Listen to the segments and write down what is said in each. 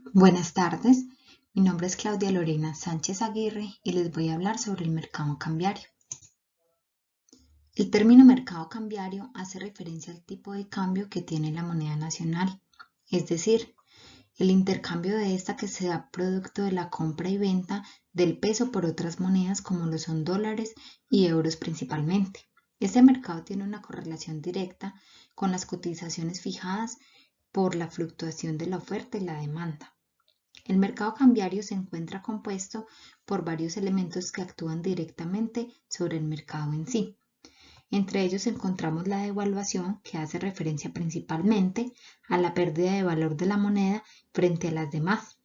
Buenas tardes, mi nombre es Claudia Lorena Sánchez Aguirre y les voy a hablar sobre el mercado cambiario. El término mercado cambiario hace referencia al tipo de cambio que tiene la moneda nacional, es decir, el intercambio de esta que se da producto de la compra y venta del peso por otras monedas como lo son dólares y euros principalmente. Este mercado tiene una correlación directa con las cotizaciones fijadas por la fluctuación de la oferta y la demanda. El mercado cambiario se encuentra compuesto por varios elementos que actúan directamente sobre el mercado en sí. Entre ellos encontramos la devaluación, que hace referencia principalmente a la pérdida de valor de la moneda frente a las demás.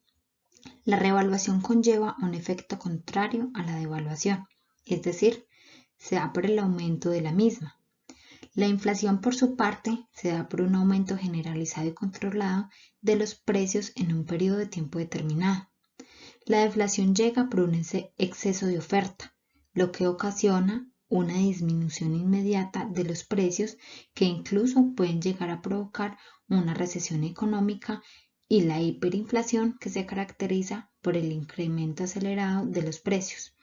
La revaluación conlleva un efecto contrario a la devaluación, es decir, se da por el aumento de la misma. La inflación, por su parte, se da por un aumento generalizado y controlado de los precios en un periodo de tiempo determinado. La deflación llega por un exceso de oferta, lo que ocasiona una disminución inmediata de los precios que incluso pueden llegar a provocar una recesión económica, y la hiperinflación, que se caracteriza por el incremento acelerado de los precios,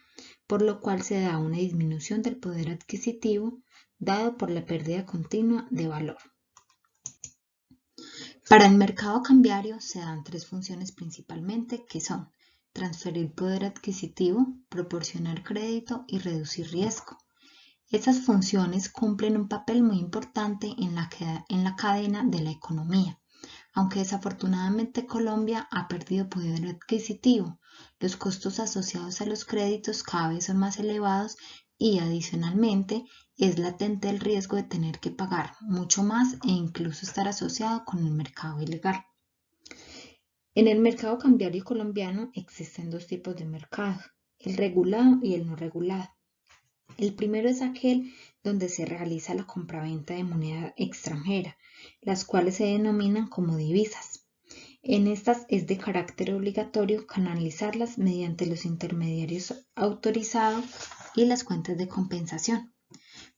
por lo cual se da una disminución del poder adquisitivo dado por la pérdida continua de valor. Para el mercado cambiario se dan tres funciones principalmente, que son transferir poder adquisitivo, proporcionar crédito y reducir riesgo. Estas funciones cumplen un papel muy importante en la cadena de la economía. Aunque desafortunadamente Colombia ha perdido poder adquisitivo, los costos asociados a los créditos cada vez son más elevados y adicionalmente es latente el riesgo de tener que pagar mucho más e incluso estar asociado con el mercado ilegal. En el mercado cambiario colombiano existen dos tipos de mercado, el regulado y el no regulado. El primero es aquel donde se realiza la compraventa de moneda extranjera, las cuales se denominan como divisas. En estas es de carácter obligatorio canalizarlas mediante los intermediarios autorizados y las cuentas de compensación.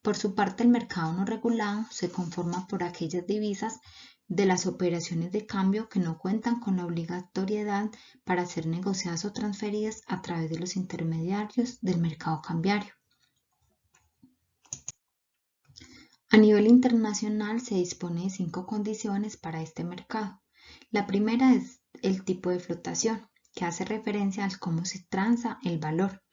Por su parte, el mercado no regulado se conforma por aquellas divisas de las operaciones de cambio que no cuentan con la obligatoriedad para ser negociadas o transferidas a través de los intermediarios del mercado cambiario. A nivel internacional se dispone de 5 condiciones para este mercado. La primera es el tipo de flotación, que hace referencia a cómo se transa el valor.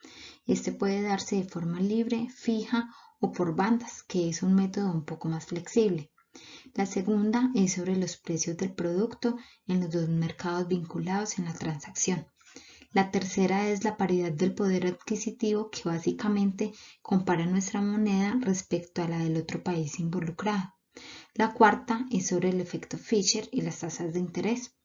Este puede darse de forma libre, fija o por bandas, que es un método un poco más flexible. La segunda es sobre los precios del producto en los dos mercados vinculados en la transacción. La tercera es la paridad del poder adquisitivo, que básicamente compara nuestra moneda respecto a la del otro país involucrado. La cuarta es sobre el efecto Fisher y las tasas de interés.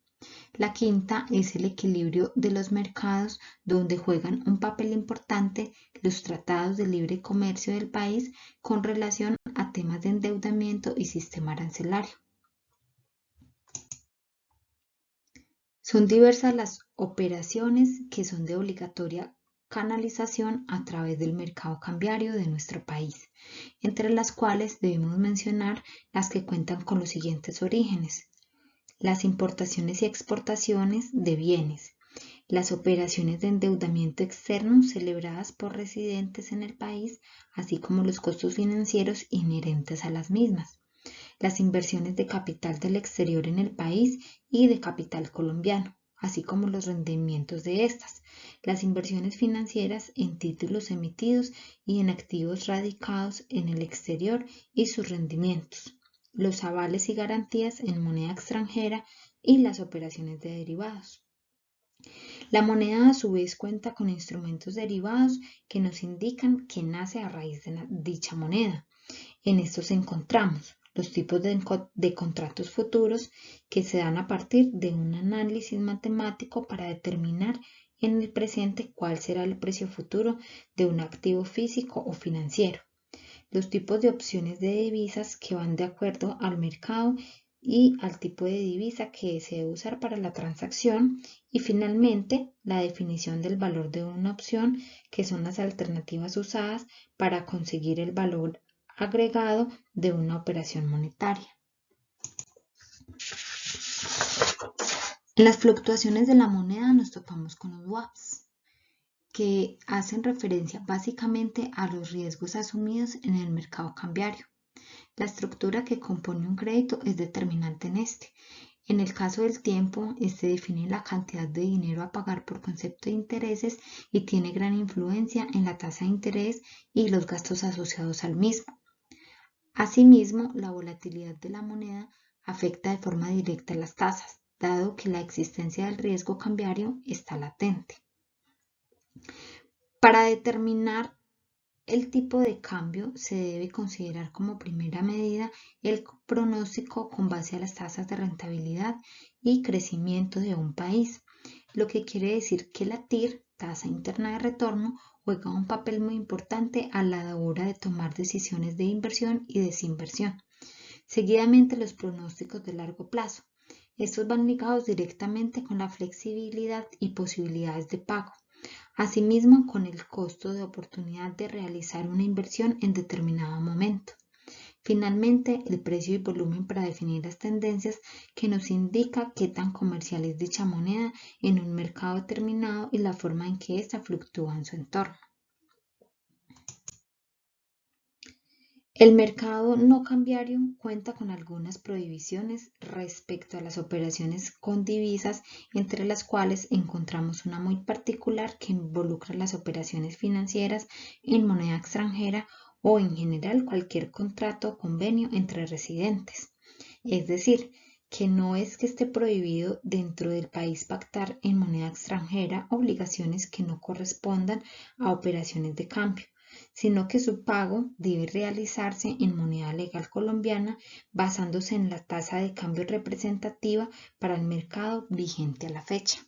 La quinta es el equilibrio de los mercados, donde juegan un papel importante los tratados de libre comercio del país con relación a temas de endeudamiento y sistema arancelario. Son diversas las operaciones que son de obligatoria canalización a través del mercado cambiario de nuestro país, entre las cuales debemos mencionar las que cuentan con los siguientes orígenes: las importaciones y exportaciones de bienes, las operaciones de endeudamiento externo celebradas por residentes en el país, así como los costos financieros inherentes a las mismas, las inversiones de capital del exterior en el país y de capital colombiano, así como los rendimientos de estas, las inversiones financieras en títulos emitidos y en activos radicados en el exterior y sus rendimientos, los avales y garantías en moneda extranjera y las operaciones de derivados. La moneda a su vez cuenta con instrumentos derivados que nos indican que nace a raíz de dicha moneda. En estos encontramos los tipos de contratos futuros, que se dan a partir de un análisis matemático para determinar en el presente cuál será el precio futuro de un activo físico o financiero. Los tipos de opciones de divisas, que van de acuerdo al mercado y al tipo de divisa que desee usar para la transacción, y finalmente la definición del valor de una opción, que son las alternativas usadas para conseguir el valor agregado de una operación monetaria. En las fluctuaciones de la moneda nos topamos con los swaps, que hacen referencia básicamente a los riesgos asumidos en el mercado cambiario. La estructura que compone un crédito es determinante en este. En el caso del tiempo, este define la cantidad de dinero a pagar por concepto de intereses y tiene gran influencia en la tasa de interés y los gastos asociados al mismo. Asimismo, la volatilidad de la moneda afecta de forma directa las tasas, dado que la existencia del riesgo cambiario está latente. Para determinar el tipo de cambio se debe considerar como primera medida el pronóstico con base a las tasas de rentabilidad y crecimiento de un país, lo que quiere decir que la TIR, tasa interna de retorno, juega un papel muy importante a la hora de tomar decisiones de inversión y desinversión. Seguidamente, los pronósticos de largo plazo. Estos van ligados directamente con la flexibilidad y posibilidades de pago. Asimismo, con el costo de oportunidad de realizar una inversión en determinado momento. Finalmente, el precio y volumen para definir las tendencias que nos indica qué tan comercial es dicha moneda en un mercado determinado y la forma en que ésta fluctúa en su entorno. El mercado no cambiario cuenta con algunas prohibiciones respecto a las operaciones con divisas, entre las cuales encontramos una muy particular que involucra las operaciones financieras en moneda extranjera o en general cualquier contrato o convenio entre residentes. Es decir, que no es que esté prohibido dentro del país pactar en moneda extranjera obligaciones que no correspondan a operaciones de cambio, sino que su pago debe realizarse en moneda legal colombiana basándose en la tasa de cambio representativa para el mercado vigente a la fecha.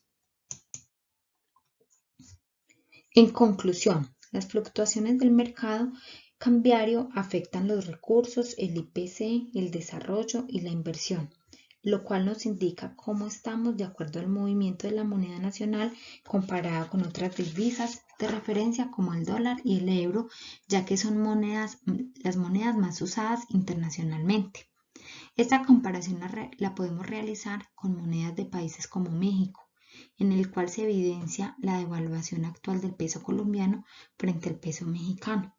En conclusión, las fluctuaciones del mercado cambiario afectan los recursos, el IPC, el desarrollo y la inversión, lo cual nos indica cómo estamos de acuerdo al movimiento de la moneda nacional comparada con otras divisas de referencia como el dólar y el euro, ya que son las monedas más usadas internacionalmente. Esta comparación la podemos realizar con monedas de países como México, en el cual se evidencia la devaluación actual del peso colombiano frente al peso mexicano,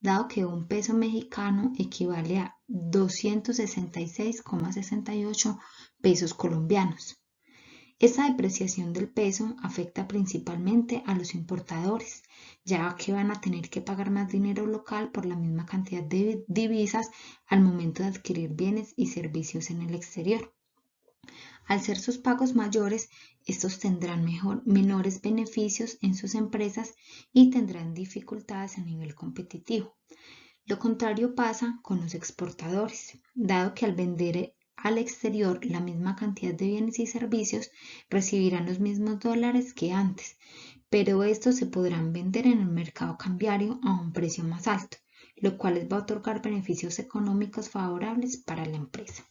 dado que un peso mexicano equivale a 266,68 pesos colombianos. Esta depreciación del peso afecta principalmente a los importadores, ya que van a tener que pagar más dinero local por la misma cantidad de divisas al momento de adquirir bienes y servicios en el exterior. Al ser sus pagos mayores, estos tendrán menores beneficios en sus empresas y tendrán dificultades a nivel competitivo. Lo contrario pasa con los exportadores, dado que al vender al exterior la misma cantidad de bienes y servicios recibirán los mismos dólares que antes, pero estos se podrán vender en el mercado cambiario a un precio más alto, lo cual les va a otorgar beneficios económicos favorables para la empresa.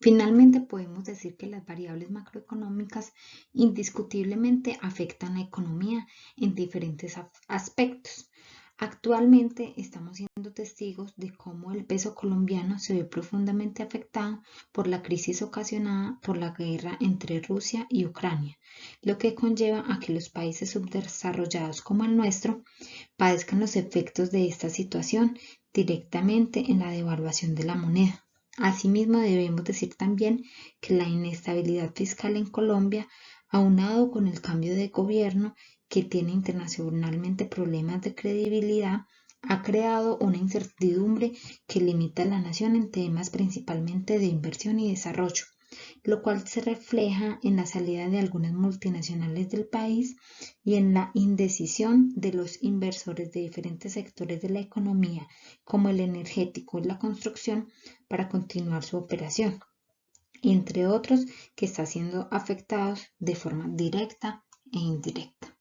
Finalmente, podemos decir que las variables macroeconómicas indiscutiblemente afectan la economía en diferentes aspectos. Actualmente estamos siendo testigos de cómo el peso colombiano se ve profundamente afectado por la crisis ocasionada por la guerra entre Rusia y Ucrania, lo que conlleva a que los países subdesarrollados como el nuestro padezcan los efectos de esta situación directamente en la devaluación de la moneda. Asimismo, debemos decir también que la inestabilidad fiscal en Colombia, aunado con el cambio de gobierno que tiene internacionalmente problemas de credibilidad, ha creado una incertidumbre que limita a la nación en temas principalmente de inversión y desarrollo, lo cual se refleja en la salida de algunas multinacionales del país y en la indecisión de los inversores de diferentes sectores de la economía, como el energético y la construcción, para continuar su operación, entre otros que están siendo afectados de forma directa e indirecta.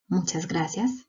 Muchas gracias.